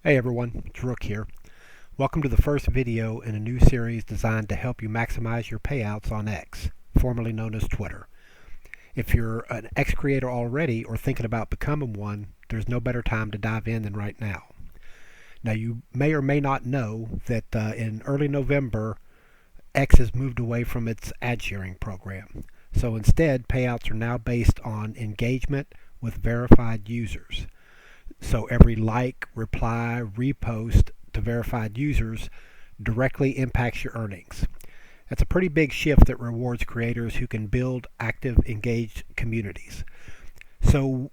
Hey everyone, it's Rook here. Welcome to the first video in a new series designed to help you maximize your payouts on X, formerly known as Twitter. If you're an X creator already or thinking about becoming one, there's no better time to dive in than right now. Now you may or may not know that in early November, X has moved away from its ad sharing program. So instead, payouts are now based on engagement with verified users. So every like, reply, repost to verified users directly impacts your earnings. That's a pretty big shift that rewards creators who can build active, engaged communities. So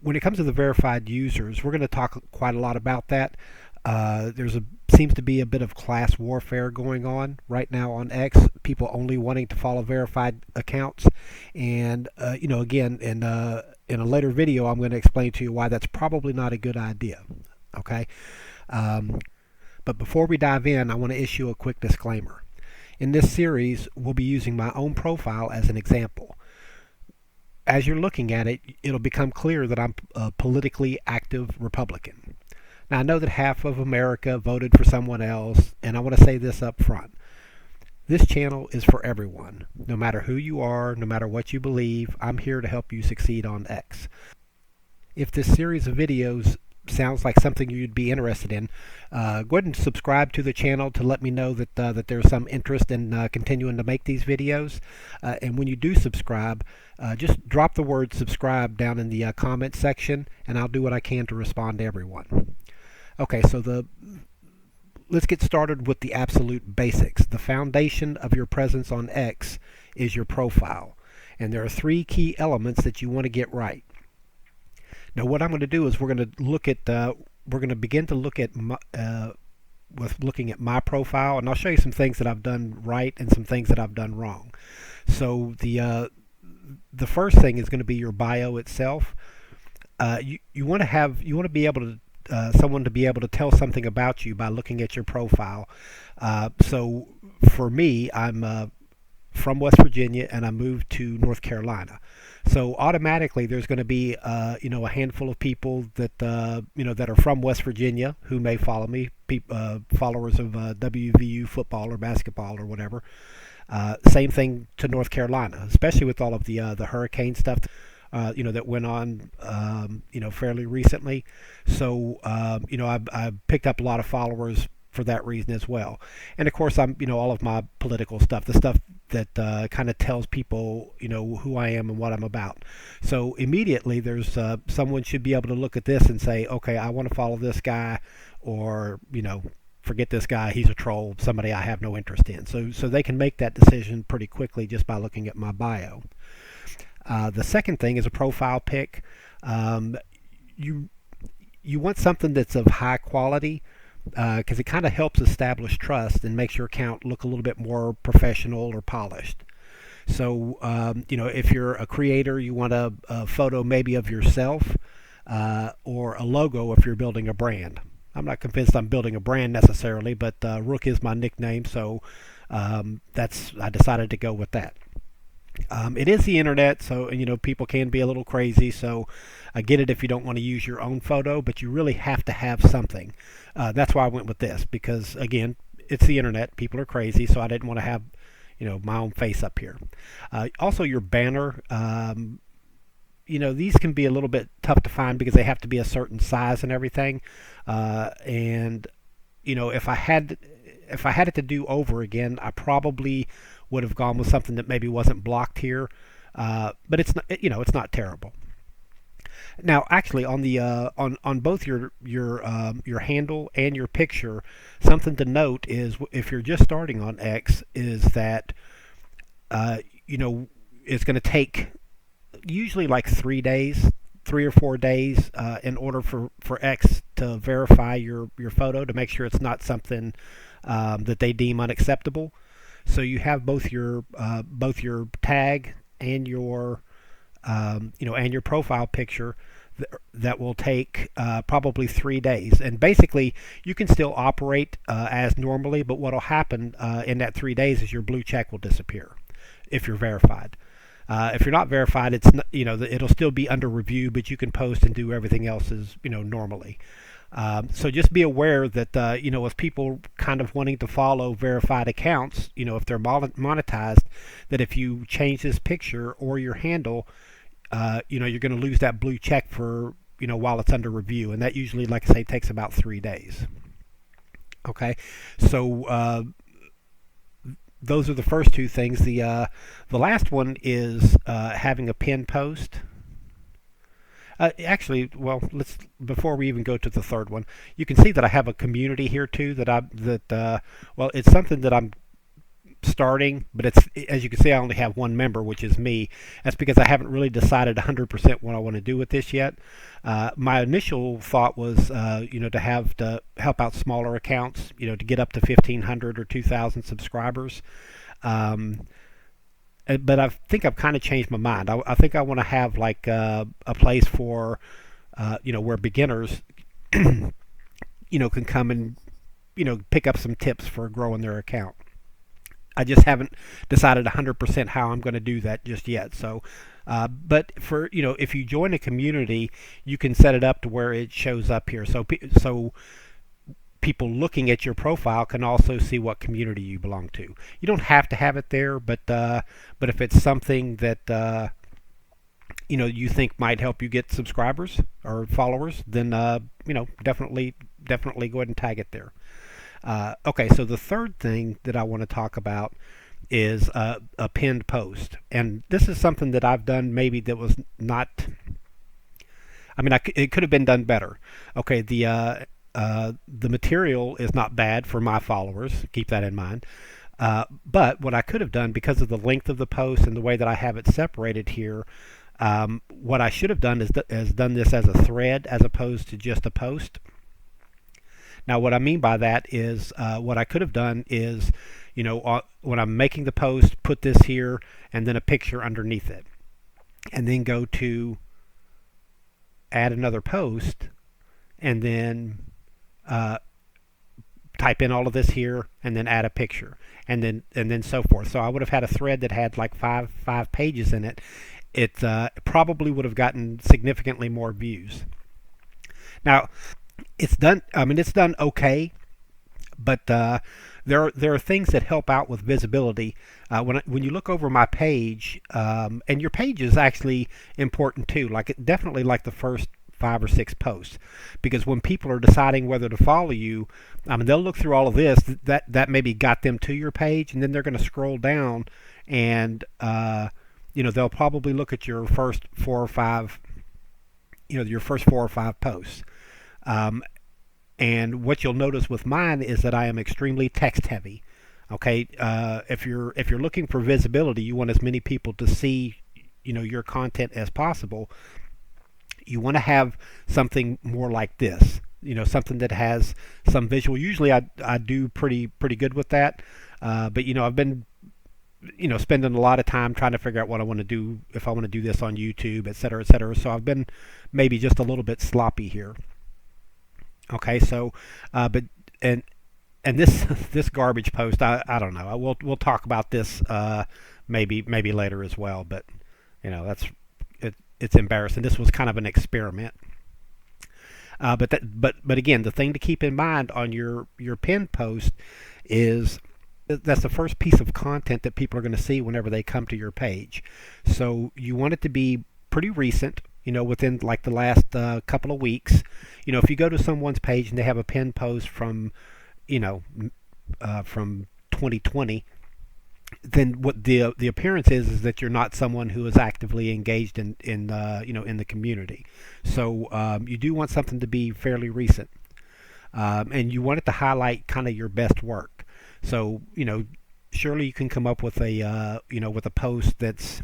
when it comes to the verified users, we're going to talk quite a lot about that. There's a seems to be a bit of class warfare going on right now on X. People only wanting to follow verified accounts, and again, in a later video, I'm going to explain to you why that's probably not a good idea. Okay, um, but before we dive in, I want to issue a quick disclaimer. In this series, we'll be using my own profile as an example. As you're looking at it, it'll become clear that I'm a politically active Republican. Now, I know that half of America voted for someone else, and I want to say this up front. This channel is for everyone. No matter who you are, no matter what you believe, I'm here to help you succeed on X. If this series of videos sounds like something you'd be interested in, go ahead and subscribe to the channel to let me know that there's some interest in continuing to make these videos. And when you do subscribe, just drop the word subscribe down in the comment section, and I'll do what I can to respond to everyone. Okay, so let's get started with the absolute basics. The foundation of your presence on X is your profile, and there are three key elements that you want to get right. Now, what I'm going to do is we're going to begin to look at with looking at my profile, and I'll show you some things that I've done right and some things that I've done wrong. So the first thing is going to be your bio itself. You want to be able to someone to be able to tell something about you by looking at your profile. So for me, I'm from West Virginia and I moved to North Carolina. So automatically there's going to be a handful of people that that are from West Virginia who may follow me, followers of WVU football or basketball or whatever. Same thing to North Carolina, especially with all of the hurricane stuff. That went on, fairly recently. So, I've picked up a lot of followers for that reason as well. And of course, I'm, all of my political stuff, the stuff that kind of tells people, who I am and what I'm about. So immediately, there's someone should be able to look at this and say, okay, I want to follow this guy, or forget this guy, he's a troll, somebody I have no interest in. So they can make that decision pretty quickly just by looking at my bio. The second thing is a profile pic. You want something that's of high quality because it kind of helps establish trust and makes your account look a little bit more professional or polished. So if you're a creator, you want a photo maybe of yourself or a logo if you're building a brand. I'm not convinced I'm building a brand necessarily, but Rook is my nickname, so I decided to go with that. It is the internet, so people can be a little crazy. So I get it if you don't want to use your own photo, but you really have to have something. That's why I went with this because again, it's the internet. People are crazy, so I didn't want to have my own face up here. Also, your banner. These can be a little bit tough to find because they have to be a certain size and everything. And if I had it to do over again, I probably would have gone with something that maybe wasn't blocked here, but it's not, it's not terrible. Now, actually, on the on both your handle and your picture, something to note is if you're just starting on X, is that it's going to take usually like 3 or 4 days in order for X to verify your photo to make sure it's not something that they deem unacceptable. So you have both your tag and your and your profile picture that will take probably 3 days. And basically, you can still operate as normally, but what will happen in that 3 days is your blue check will disappear if you're verified. If you're not verified, it's not, it'll still be under review, but you can post and do everything else as normally. So just be aware that with people kind of wanting to follow verified accounts, if they're monetized, that if you change this picture or your handle, you're going to lose that blue check for while it's under review, and that usually, like I say, takes about 3 days. Okay, so those are the first two things. The last one is having a pinned post. Actually, well, let's before we even go to the third one, you can see that I have a community here too. Well, it's something that I'm starting, but it's, as you can see, I only have one member, which is me. That's because I haven't really decided 100% what I want to do with this yet. My initial thought was, to help out smaller accounts, to get up to 1,500 or 2,000 subscribers. But I think I've kind of changed my mind. I think I want to have like a place for, where beginners, can come and, pick up some tips for growing their account. I just haven't decided 100% how I'm going to do that just yet. So, but for if you join a community, you can set it up to where it shows up here. So people looking at your profile can also see what community you belong to. You don't have to have it there, but if it's something that you think might help you get subscribers or followers, then definitely go ahead and tag it there. Okay, so the third thing that I want to talk about is a pinned post, and this is something that I've done maybe that was not. I mean, it could have been done better. Okay, the material is not bad for my followers. Keep that in mind. But what I could have done, because of the length of the post and the way that I have it separated here, what I should have done is done this as a thread as opposed to just a post. Now, what I mean by that is what I could have done is, when I'm making the post, put this here and then a picture underneath it, and then go to add another post, and then type in all of this here, and then add a picture, and then so forth. So I would have had a thread that had like five pages in it. It probably would have gotten significantly more views. Now, it's done. I mean, it's done okay, but there are things that help out with visibility. When you look over my page, and your page is actually important too. Definitely like the first 5 or 6 posts, because when people are deciding whether to follow you, I mean, they'll look through all of this. That maybe got them to your page, and then they're going to scroll down, and they'll probably look at your first 4 or 5, your first 4 or 5 posts. And what you'll notice with mine is that I am extremely text heavy. Okay, if you're looking for visibility, you want as many people to see your content as possible. You want to have something more like this, something that has some visual. Usually I do pretty good with that, but I've been spending a lot of time trying to figure out what I want to do, if I want to do this on YouTube, etc., etc. So I've been maybe just a little bit sloppy here. Okay, so but this garbage post, I don't know. We'll talk about this maybe later as well. But it's embarrassing. This was kind of an experiment. But again, the thing to keep in mind on your pinned post is that's the first piece of content that people are going to see whenever they come to your page. So you want it to be pretty recent. Within like the last couple of weeks. If you go to someone's page and they have a pinned post from 2020, then what the appearance is that you're not someone who is actively engaged in the community. So you do want something to be fairly recent, and you want it to highlight kind of your best work. So surely you can come up with a with a post that's,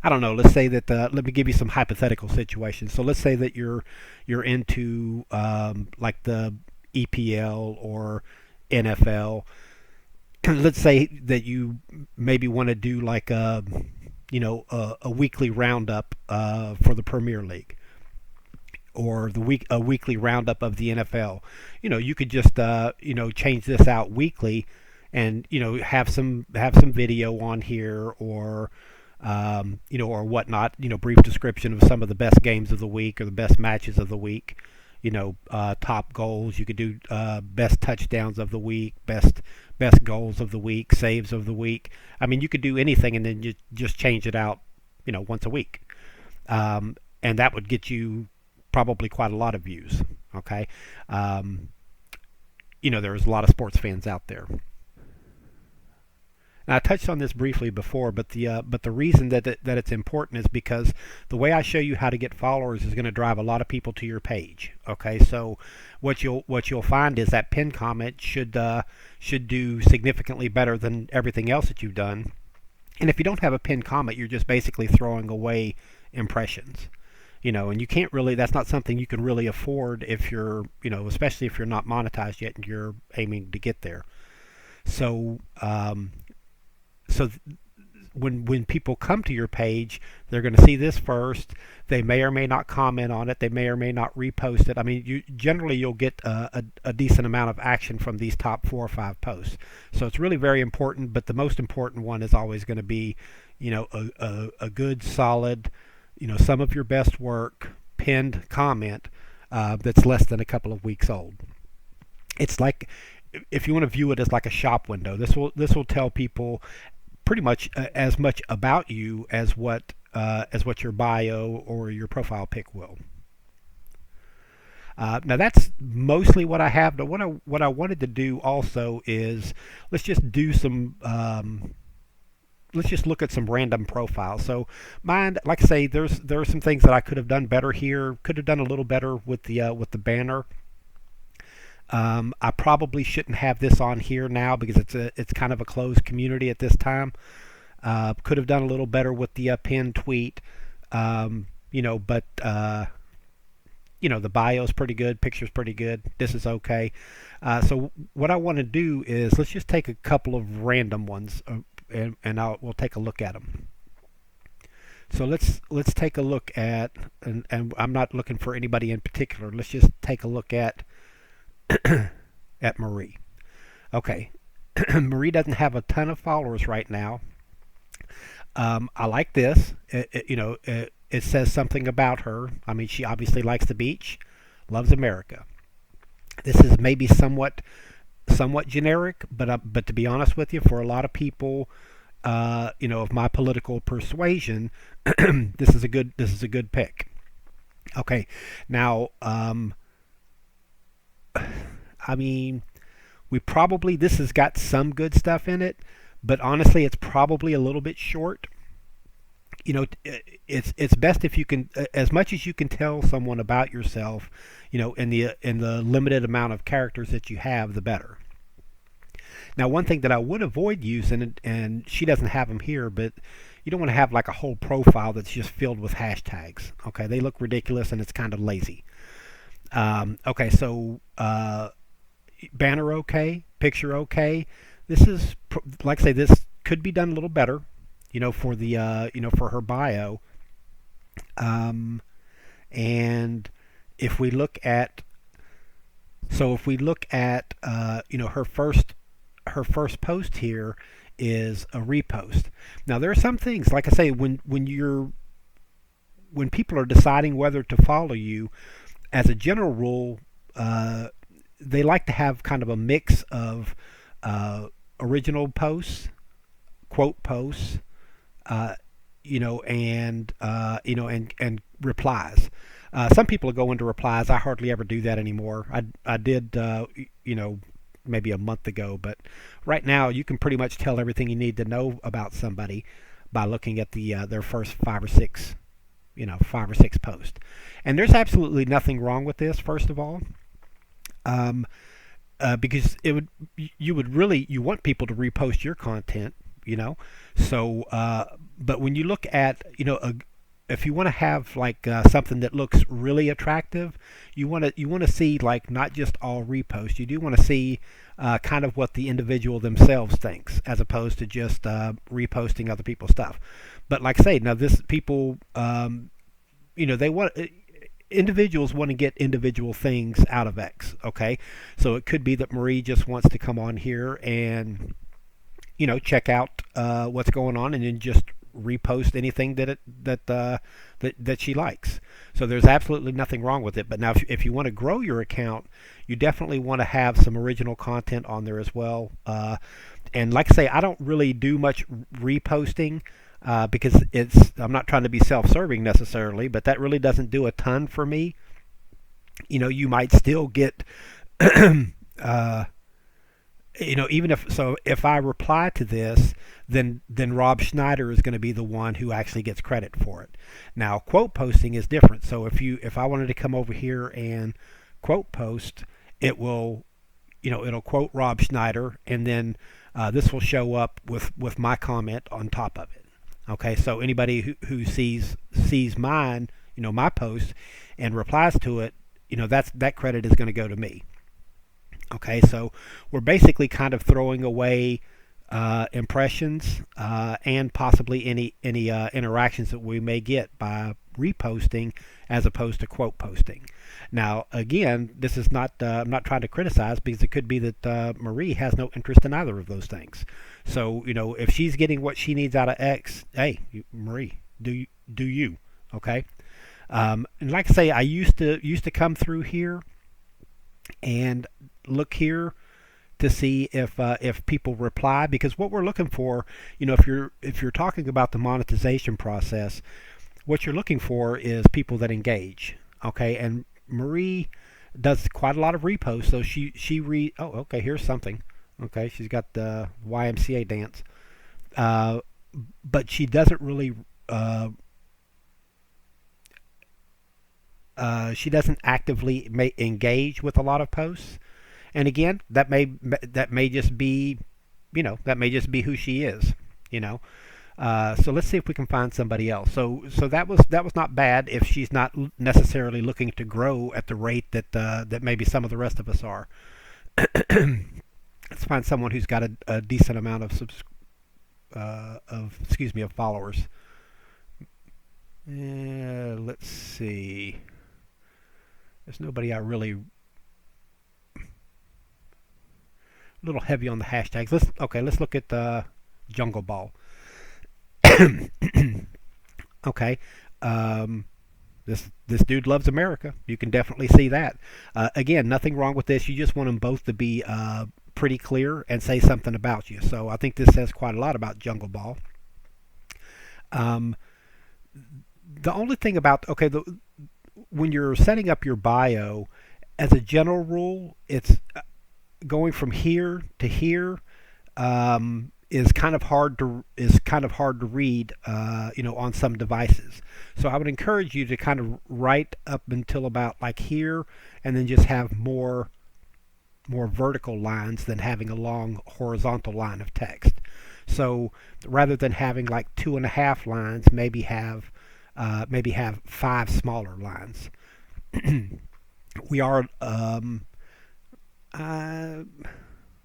I don't know. Let's say that let me give you some hypothetical situations. So let's say that you're into like the EPL or NFL. Let's say that you maybe want to do like a weekly roundup for the Premier League, or a weekly roundup of the NFL. You could just change this out weekly, and have some video on here, or or whatnot, brief description of some of the best games of the week or the best matches of the week, top goals. You could do best touchdowns of the week, best goals of the week, saves of the week. I mean, you could do anything and then just change it out, once a week, and that would get you probably quite a lot of views. Okay, there's a lot of sports fans out there. Now, I touched on this briefly before, but the reason that it's important is because the way I show you how to get followers is going to drive a lot of people to your page. Okay, so what you'll find is that pinned comment should do significantly better than everything else that you've done. And if you don't have a pinned comment, you're just basically throwing away impressions. And you can't really, that's not something you can really afford if you're, especially if you're not monetized yet and you're aiming to get there. So, so when people come to your page, they're going to see this first. They may or may not comment on it. They may or may not repost it. I mean, you'll get a decent amount of action from these top 4 or 5 posts. So it's really very important. But the most important one is always going to be, a good, solid, some of your best work pinned comment that's less than a couple of weeks old. It's like, if you want to view it as like a shop window, this will tell people pretty much as much about you as what your bio or your profile pic will. Now that's mostly what I have. But what I wanted to do also is let's just look at some random profiles. So mine, like I say, there are some things that I could have done better here. Could have done a little better with the banner. I probably shouldn't have this on here now because it's kind of a closed community at this time. Could have done a little better with the pinned tweet, but the bio's pretty good, picture's pretty good. This is okay. So what I want to do is let's just take a couple of random ones, and we'll take a look at them. So let's take a look at, and I'm not looking for anybody in particular. Let's just take a look at Marie. Okay, Marie doesn't have a ton of followers right now. I like this. It says something about her. I mean, she obviously likes the beach, loves America. This is maybe somewhat generic, but to be honest with you, for a lot of people, of my political persuasion, this is a good pick. Okay, now. I mean, this has got some good stuff in it, but honestly, it's probably a little bit short. It's best if you can, as much as you can tell someone about yourself, in the limited amount of characters that you have, the better. Now, one thing that I would avoid using, and she doesn't have them here, but you don't want to have like a whole profile that's just filled with hashtags. Okay, they look ridiculous and it's kind of lazy. Okay, so banner okay, picture okay. This is, like I say, this could be done a little better, for the for her bio. And if we look at, her first post here is a repost. Now there are some things, like I say, when people are deciding whether to follow you, as a general rule, they like to have kind of a mix of original posts, quote posts, and replies. Some people go into replies. I hardly ever do that anymore. I did, maybe a month ago, but right now you can pretty much tell everything you need to know about somebody by looking at their first 5 or 6 posts. And there's absolutely nothing wrong with this, first of all, because you want people to repost your content, so but when you look at, if you want to have like something that looks really attractive, you want to see like not just all reposts. You do want to see kind of what the individual themselves thinks, as opposed to just reposting other people's stuff. But like I say, now this people, they want, individuals want to get individual things out of X. Okay, so it could be that Marie just wants to come on here and check out what's going on, and then just repost anything that she likes. So there's absolutely nothing wrong with it. But now, if you want to grow your account, you definitely want to have some original content on there as well. And like I say, I don't really do much reposting. Because I'm not trying to be self-serving necessarily, but that really doesn't do a ton for me. You might still get, even if I reply to this, then Rob Schneider is going to be the one who actually gets credit for it. Now, quote posting is different. So if I wanted to come over here and quote post, it will, it'll quote Rob Schneider, and then this will show up with my comment on top of it. Okay, so anybody who sees mine, my post, and replies to it, that credit is going to go to me. Okay, so we're basically kind of throwing away impressions and possibly any interactions that we may get by reposting as opposed to quote posting. Now, again, this is not I'm not trying to criticize, because it could be that Marie has no interest in either of those things. So if she's getting what she needs out of X, hey, Marie, do you? Okay. And like I say, I used to come through here and look here to see if people reply, because what we're looking for, if you're talking about the monetization process, what you're looking for is people that engage. Okay, and Marie does quite a lot of reposts, so oh, okay, here's something. Okay, she's got the YMCA dance, but she doesn't really she doesn't actively engage with a lot of posts. And again, that may just be who she is. So let's see if we can find somebody else. So that was not bad if she's not necessarily looking to grow at the rate that maybe some of the rest of us are. Let's find someone who's got a decent amount of followers. Let's see. There's nobody I really. A little heavy on the hashtags. Let's look at Jungle Ball. Okay. This dude loves America. You can definitely see that. Again, nothing wrong with this. You just want them both to be pretty clear and say something about you. So I think this says quite a lot about Jungle Ball. The only thing about when you're setting up your bio, as a general rule, it's going from here to here. Is kind of hard to read, on some devices. So I would encourage you to kind of write up until about like here, and then just have more vertical lines than having a long horizontal line of text. So rather than having like 2.5 lines, maybe have 5 smaller lines. We are.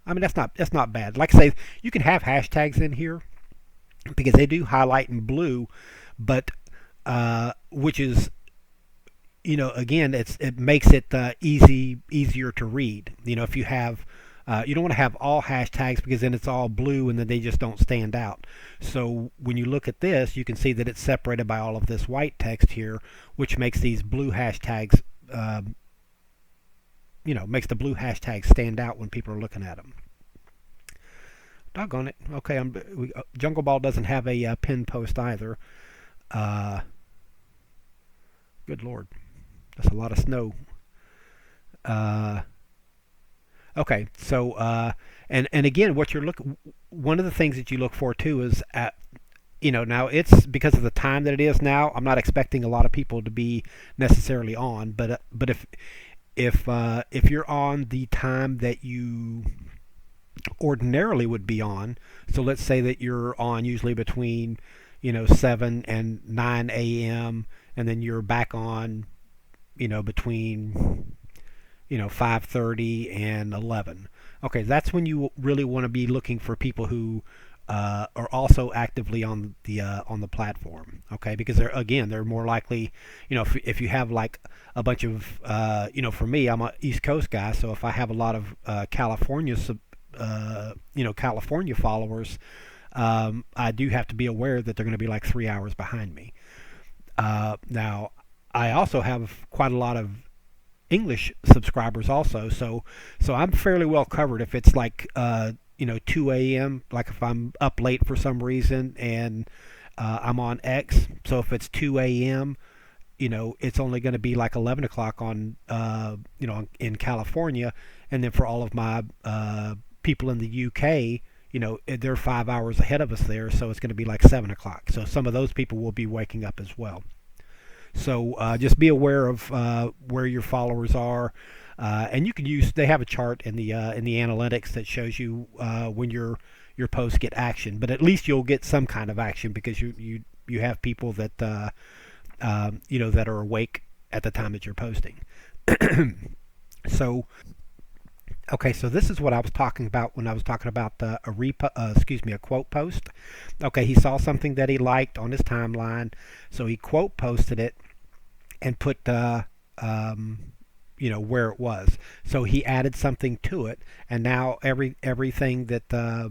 That's not bad. Like I say, you can have hashtags in here because they do highlight in blue, but which is, again, it makes it easier to read. If you have, you don't want to have all hashtags, because then it's all blue and then they just don't stand out. So when you look at this, you can see that it's separated by all of this white text here, which makes these blue hashtags. Makes the blue hashtags stand out when people are looking at them. Doggone it. Okay, Jungle Ball doesn't have a pinned post either. Good Lord. That's a lot of snow. Okay, so, and again, one of the things that you look for too is now it's because of the time that it is now. I'm not expecting a lot of people to be necessarily on, but if you're on the time that you ordinarily would be on, so let's say that you're on usually between 7 and 9 a.m. and then you're back on between 5:30 and 11. Okay, that's when you really want to be looking for people who are also actively on the platform. Okay, because they're more likely, if you have like a bunch of for me, I'm an East Coast guy, so if I have a lot of California California followers, I do have to be aware that they're going to be like 3 hours behind me. Now, I also have quite a lot of English subscribers also, so I'm fairly well covered if it's like 2 a.m. Like if I'm up late for some reason and I'm on X. So if it's 2 a.m., it's only going to be like 11 o'clock on in California, and then for all of my people in the UK, they're 5 hours ahead of us there, so it's going to be like 7 o'clock. So some of those people will be waking up as well. So just be aware of where your followers are, and you can use. They have a chart in the analytics that shows you when your posts get action. But at least you'll get some kind of action because you have people that that are awake at the time that you're posting. So okay, so this is what I was talking about when I was talking about a quote post. Okay, he saw something that he liked on his timeline, so he quote posted it and put where it was. So he added something to it, and now everything that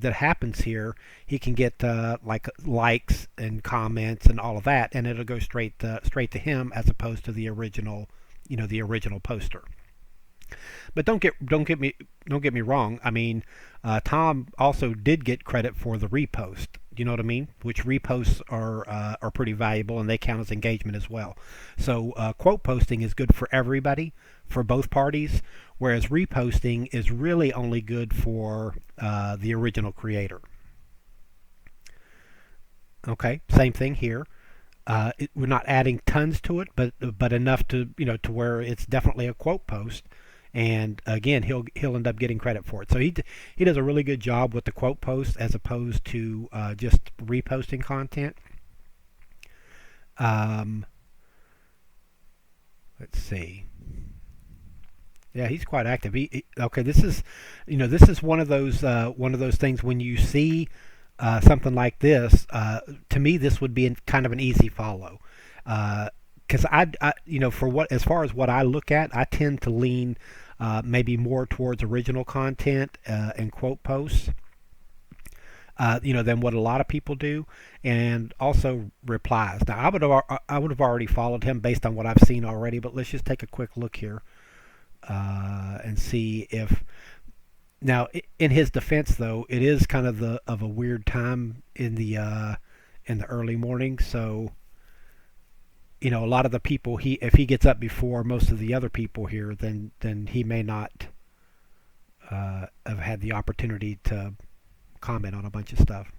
happens here, he can get like likes and comments and all of that, and it'll go straight to him as opposed to the original, the original poster. But don't get me wrong. I mean, Tom also did get credit for the repost. You know what I mean? Which reposts are pretty valuable and they count as engagement as well. So quote posting is good for everybody, for both parties, whereas reposting is really only good for the original creator. Okay, same thing here. We're not adding tons to it, but enough to to where it's definitely a quote post. And again, he'll end up getting credit for it. So he does a really good job with the quote post as opposed to just reposting content. Um, let's see. Yeah, he's quite active. Okay, this is one of those things when you see something like this. To me, this would be kind of an easy follow. Because for what as far as what I look at, I tend to lean maybe more towards original content and quote posts, than what a lot of people do, and also replies. Now, I would have already followed him based on what I've seen already, but let's just take a quick look here and see if. Now, in his defense, though, it is kind of a weird time in the early morning, so. A lot of the people if he gets up before most of the other people here, then he may not have had the opportunity to comment on a bunch of stuff.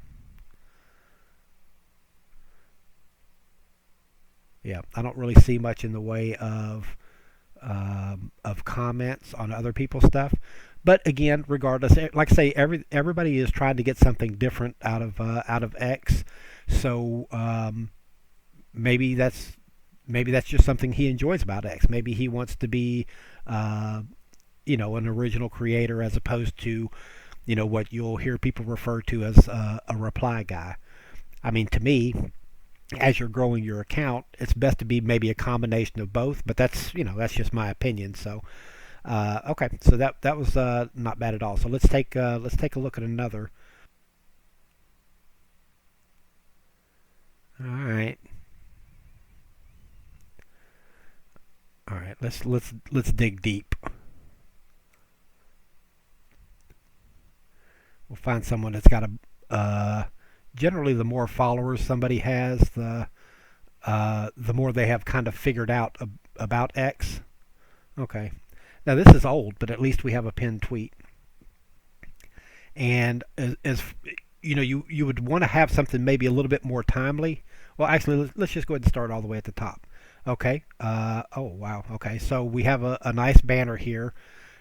Yeah, I don't really see much in the way of comments on other people's stuff. But again, regardless, like I say, everybody is trying to get something different out of X. So maybe that's just something he enjoys about X. Maybe he wants to be, an original creator as opposed to, what you'll hear people refer to as a reply guy. I mean, to me, as you're growing your account, it's best to be maybe a combination of both. But that's just my opinion. So, okay, so that was not bad at all. So let's take a look at another. All right. All right, let's dig deep. We'll find someone that's got generally the more followers somebody has, the more they have kind of figured out about X. Okay, now this is old, but at least we have a pinned tweet. And as you would want to have something maybe a little bit more timely. Well, actually, let's just go ahead and start all the way at the top. Okay. Oh, wow. Okay. So we have a nice banner here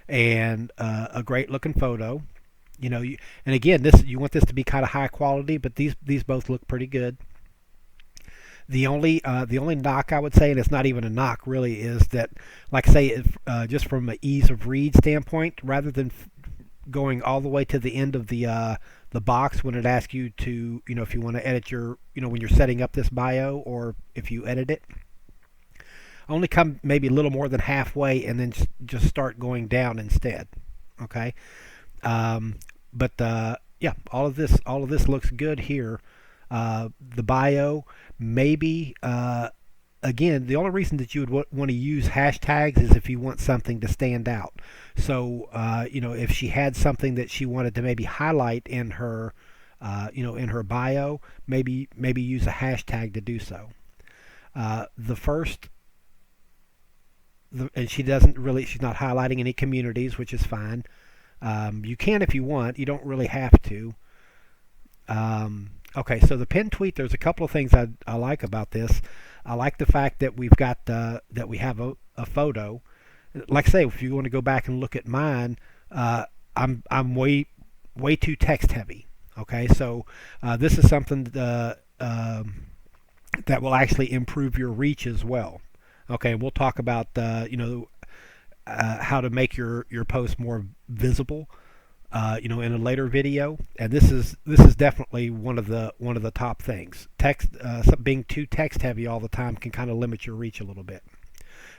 and a great looking photo. And again, you want this to be kind of high quality, but these both look pretty good. The only knock I would say, and it's not even a knock really, is that, like I say, just from an ease of read standpoint, rather than going all the way to the end of the box when it asks you to, if you want to edit your, when you're setting up this bio, or if you edit it, only come maybe a little more than halfway and then just start going down instead. Okay. But yeah, all of this looks good here. The bio, maybe again, the only reason that you would want to use hashtags is if you want something to stand out. So, if she had something that she wanted to maybe highlight in her, in her bio, maybe use a hashtag to do so. The first, and she's not highlighting any communities, which is fine. You can if you want. You don't really have to. Okay, so the pin tweet. There's a couple of things I like about this. I like the fact that that we have a photo. Like I say, if you want to go back and look at mine, I'm way too text heavy. Okay, so this is something that will actually improve your reach as well. Okay, we'll talk about how to make your post more visible. In a later video, and this is definitely one of the top things. Being too text heavy all the time can kind of limit your reach a little bit.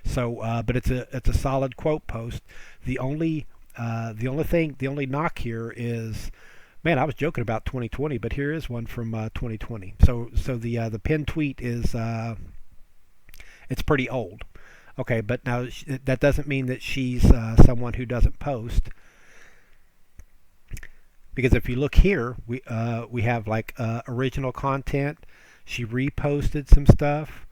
So, but it's a solid quote post. The only knock here is, man, I was joking about 2020, but here is one from 2020. So the pinned tweet is it's pretty old. Okay, but now that doesn't mean that she's someone who doesn't post. Because if you look here, we have like original content. She reposted some stuff,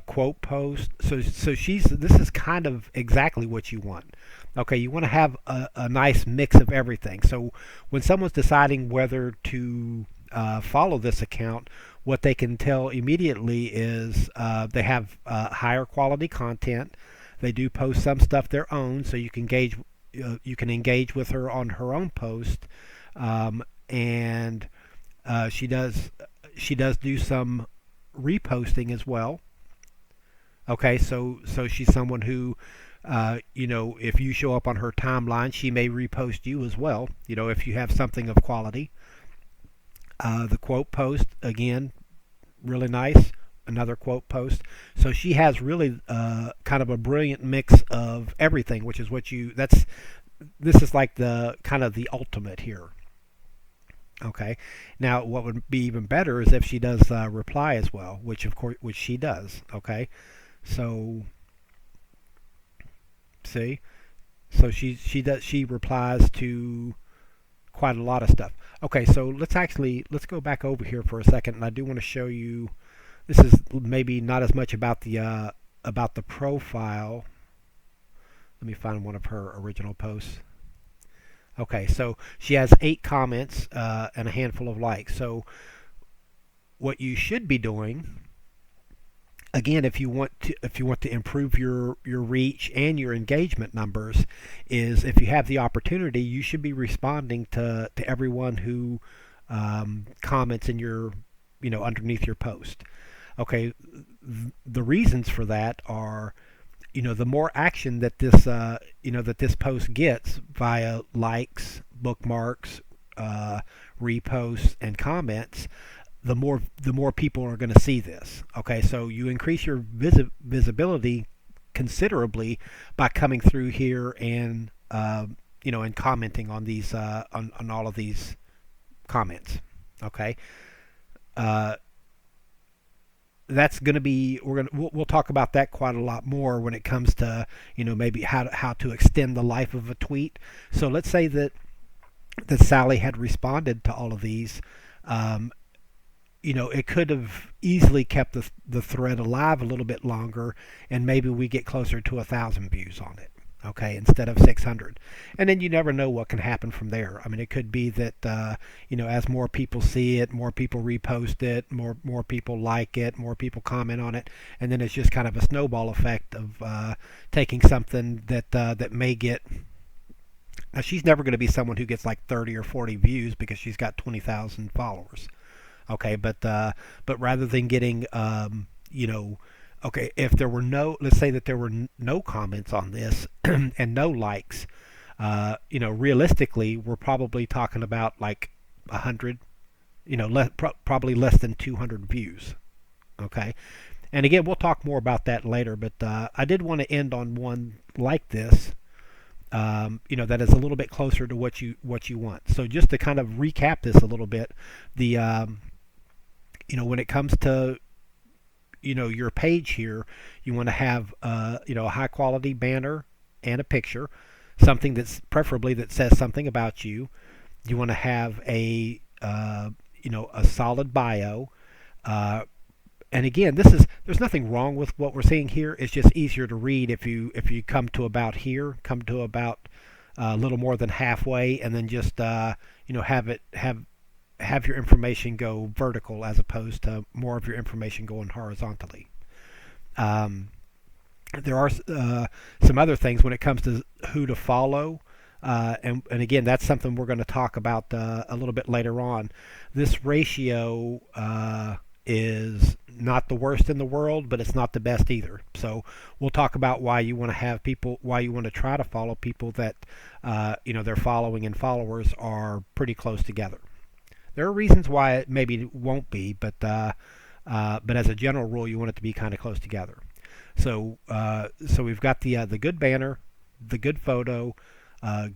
quote post. So this is kind of exactly what you want. Okay, you want to have a nice mix of everything. So when someone's deciding whether to follow this account, what they can tell immediately is they have higher quality content. They do post some stuff their own, so you can engage with her on her own post. And she does do some reposting as well. Okay, so she's someone who, if you show up on her timeline, she may repost you as well. If you have something of quality. The quote post, again, really nice. Another quote post. So she has really kind of a brilliant mix of everything, which is this is like the kind of the ultimate here. Okay. Now, what would be even better is if she does reply as well, which she does. Okay. So, see, so she replies to quite a lot of stuff. Okay. So let's go back over here for a second, and I do want to show you. This is maybe not as much about the profile. Let me find one of her original posts. Okay, so she has 8 comments and a handful of likes. So what you should be doing, again, if you want to improve your reach and your engagement numbers, is if you have the opportunity, you should be responding to everyone who comments in your underneath your post. Okay, the reasons for that are, the more action that this post gets via likes, bookmarks, reposts, and comments, the more people are going to see this. Okay, so you increase your visibility considerably by coming through here and and commenting on these on all of these comments. Okay. That's going to be we'll talk about that quite a lot more when it comes to maybe how to extend the life of a tweet. So let's say that Sally had responded to all of these. It could have easily kept the thread alive a little bit longer, and maybe we get closer to 1,000 views on it. Okay, instead of 600, and then you never know what can happen from there. I mean, it could be that as more people see it, more people repost it, more people like it, more people comment on it, and then it's just kind of a snowball effect of taking something that may get. Now, she's never going to be someone who gets like 30 or 40 views because she's got 20,000 followers. Okay, but rather than getting okay, if there were let's say that there were no comments on this and no likes, realistically, we're probably talking about like 100, probably less than 200 views. Okay, and again, we'll talk more about that later, but I did want to end on one like this. that is a little bit closer to what you want. So just to kind of recap this a little bit, the when it comes to your page here, you want to have a high quality banner and a picture, something that's preferably that says something about you. You want to have a solid bio. And again, there's nothing wrong with what we're seeing here. It's just easier to read if you come to about here, come to about a little more than halfway, and then just have your information go vertical as opposed to more of your information going horizontally. Um, there are some other things when it comes to who to follow. And again, that's something we're going to talk about a little bit later on. This ratio is not the worst in the world, but it's not the best either. So we'll talk about why you want to have people, why you want to try to follow people that their following and followers are pretty close together. There are reasons why it maybe won't be, but as a general rule, you want it to be kind of close together. So we've got the good banner, the good photo,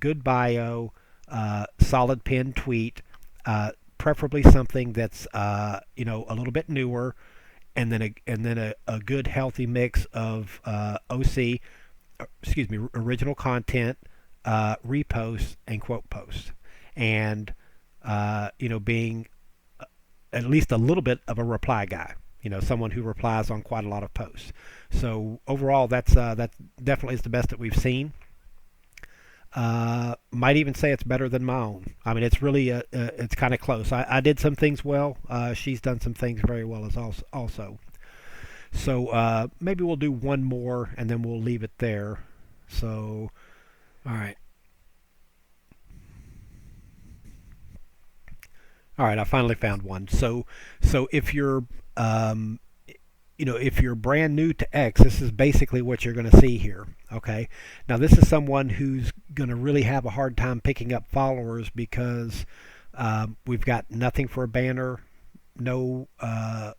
good bio, solid pinned tweet, preferably something that's a little bit newer, and then a good healthy mix of original content, reposts, and quote posts, and being at least a little bit of a reply guy. Someone who replies on quite a lot of posts. So overall, that definitely is the best that we've seen. Might even say it's better than my own. I mean, it's really it's kind of close. I did some things well. She's done some things very well as also. So maybe we'll do one more and then we'll leave it there. So, all right. All right, I finally found one. So if you're if you're brand new to X, this is basically what you're going to see here. Okay. Now this is someone who's going to really have a hard time picking up followers because we've got nothing for a banner, no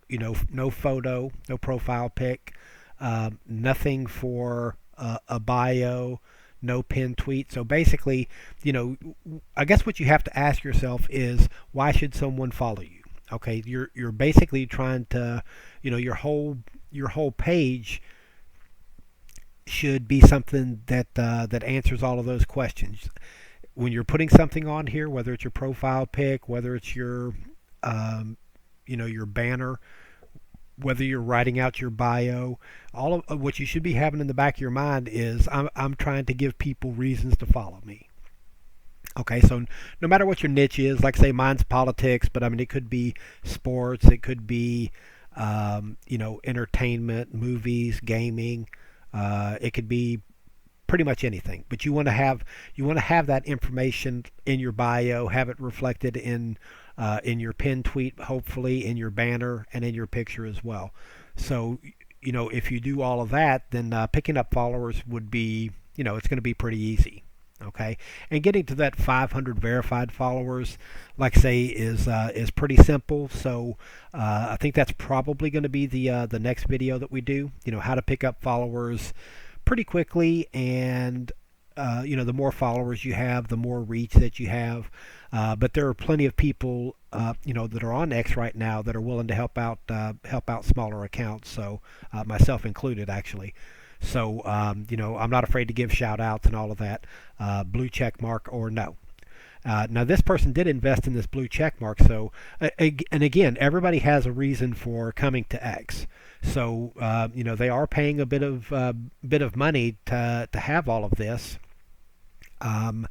no photo, no profile pic, nothing for a bio, no pinned tweet. So basically, I guess what you have to ask yourself is, why should someone follow you? Okay, you're basically trying to, your whole page should be something that answers all of those questions. When you're putting something on here, whether it's your profile pic, whether it's your your banner, whether you're writing out your bio, all of what you should be having in the back of your mind is, I'm trying to give people reasons to follow me. Okay, so no matter what your niche is, like say mine's politics, but I mean it could be sports, it could be entertainment, movies, gaming, it could be pretty much anything. But you want to have that information in your bio, have it reflected in your pinned tweet, hopefully in your banner and in your picture as well. So if you do all of that, then picking up followers would be it's going to be pretty easy. Okay, and getting to that 500 verified followers, like say, is pretty simple. So I think that's probably going to be the next video that we do. How to pick up followers pretty quickly, and the more followers you have, the more reach that you have. But there are plenty of people that are on X right now that are willing to help out smaller accounts. So myself included, actually. So, I'm not afraid to give shout outs and all of that, blue check mark or no. Now, this person did invest in this blue check mark. So, and again, everybody has a reason for coming to X. So, they are paying a bit of money to have all of this. But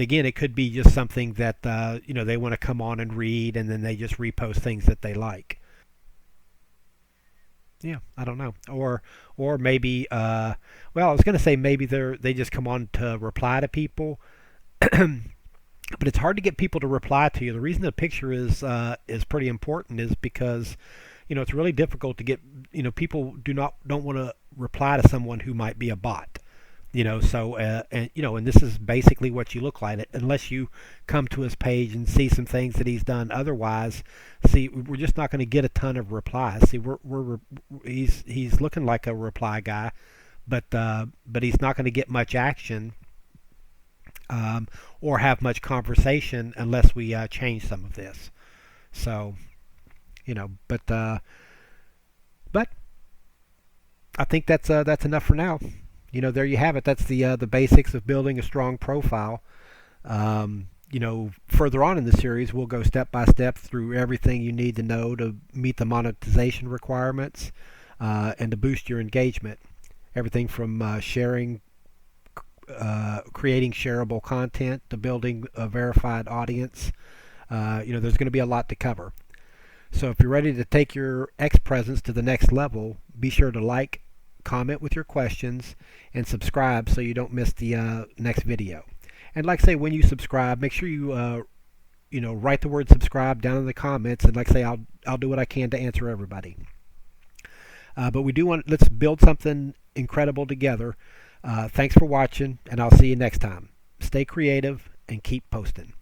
again, it could be just something that they want to come on and read, and then they just repost things that they like. Yeah, I don't know. Or maybe well, I was going to say maybe they just come on to reply to people. But it's hard to get people to reply to you. The reason the picture is pretty important is because it's really difficult to get, people don't want to reply to someone who might be a bot. So and this is basically what you look like, unless you come to his page and see some things that he's done. Otherwise, see, we're just not going to get a ton of replies. See, he's looking like a reply guy, but he's not going to get much action or have much conversation unless we change some of this. So, but I think that's enough for now. There you have it. That's the basics of building a strong profile. Further on in the series, we'll go step by step through everything you need to know to meet the monetization requirements and to boost your engagement. Everything from creating shareable content to building a verified audience. There's going to be a lot to cover. So if you're ready to take your X presence to the next level, be sure to like, comment with your questions, and subscribe so you don't miss the next video. And like I say, when you subscribe, make sure you write the word subscribe down in the comments, and like I say, I'll do what I can to answer everybody. But let's build something incredible together. Thanks for watching, and I'll see you next time. Stay creative and keep posting.